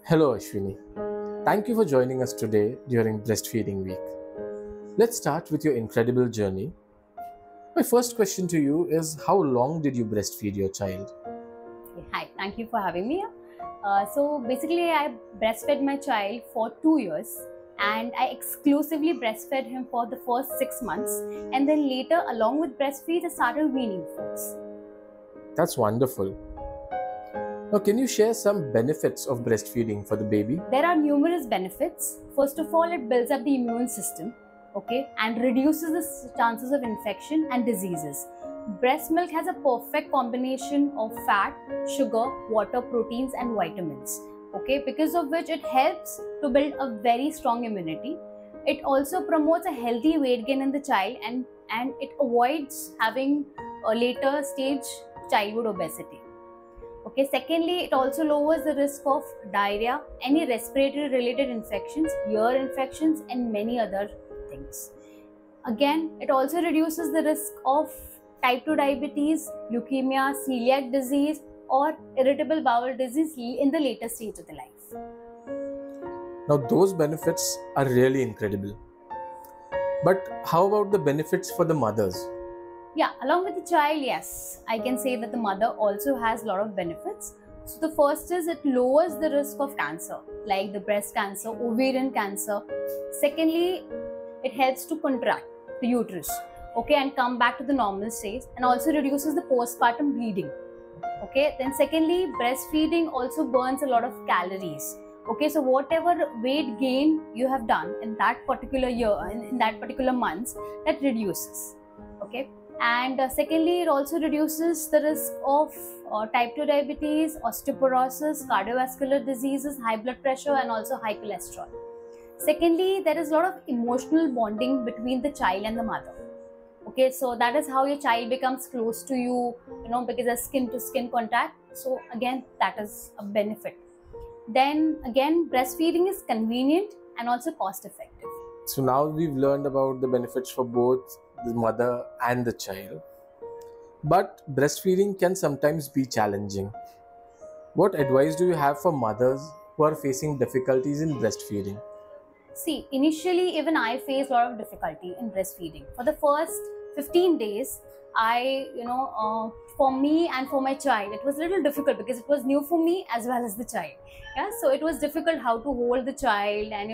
Hello Ashwini. Thank you for joining us today during Breastfeeding Week. Let's start with your incredible journey. My first question to you is, how long did you breastfeed your child? Hi, thank you for having me. So basically, I breastfed my child for 2 years, and I exclusively breastfed him for the first 6 months, and then later, along with breastfeed, I started weaning foods. That's wonderful. Now, can you share some benefits of breastfeeding for the baby? There are numerous benefits. First of all, it builds up the immune system, and reduces the chances of infection and diseases. Breast milk has a perfect combination of fat, sugar, water, proteins and vitamins, because of which it helps to build a very strong immunity. It also promotes a healthy weight gain in the child and it avoids having a later stage childhood obesity. Secondly, it also lowers the risk of diarrhea, any respiratory related infections, ear infections and many other things. Again, it also reduces the risk of type 2 diabetes, leukemia, celiac disease or irritable bowel disease in the later stage of the life. Now, those benefits are really incredible. But how about the benefits for the mothers? Yeah, along with the child, yes, I can say that the mother also has a lot of benefits. So the first is it lowers the risk of cancer, like the breast cancer, ovarian cancer. Secondly, it helps to contract the uterus, and come back to the normal stage, and also reduces the postpartum bleeding. Then secondly, breastfeeding also burns a lot of calories. So whatever weight gain you have done in that particular year, in that particular months, that reduces. And secondly, it also reduces the risk of type 2 diabetes, osteoporosis, cardiovascular diseases, high blood pressure and also high cholesterol. Secondly, there is a lot of emotional bonding between the child and the mother. So that is how your child becomes close to you, because of skin to skin contact. So again, that is a benefit. Then again, breastfeeding is convenient and also cost effective. So now we've learned about the benefits for both the mother and the child. But breastfeeding can sometimes be challenging. What advice do you have for mothers who are facing difficulties in breastfeeding? See, initially even I faced a lot of difficulty in breastfeeding. For the first 15 days, for me and for my child, it was a little difficult because it was new for me as well as the child. So it was difficult how to hold the child and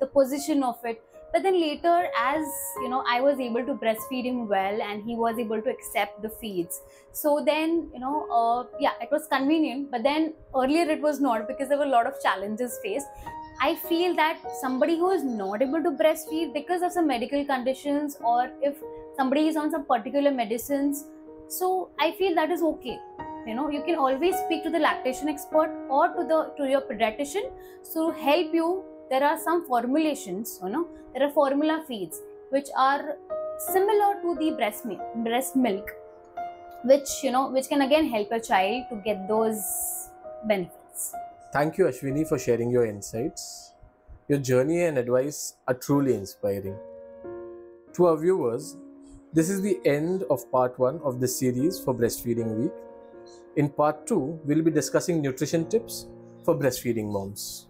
the position of it. But then later, as I was able to breastfeed him well and he was able to accept the feeds. So then, it was convenient. But then earlier it was not, because there were a lot of challenges faced. I feel that somebody who is not able to breastfeed because of some medical conditions, or if somebody is on some particular medicines, so I feel that is okay. You can always speak to the lactation expert or to your pediatrician to help you. There are some formulations, there are formula feeds which are similar to the breast milk, which can again help your child to get those benefits. Thank you, Ashwini, for sharing your insights. Your journey and advice are truly inspiring. To our viewers, this is the end of part 1 of this series for Breastfeeding Week. In part 2, we'll be discussing nutrition tips for breastfeeding moms.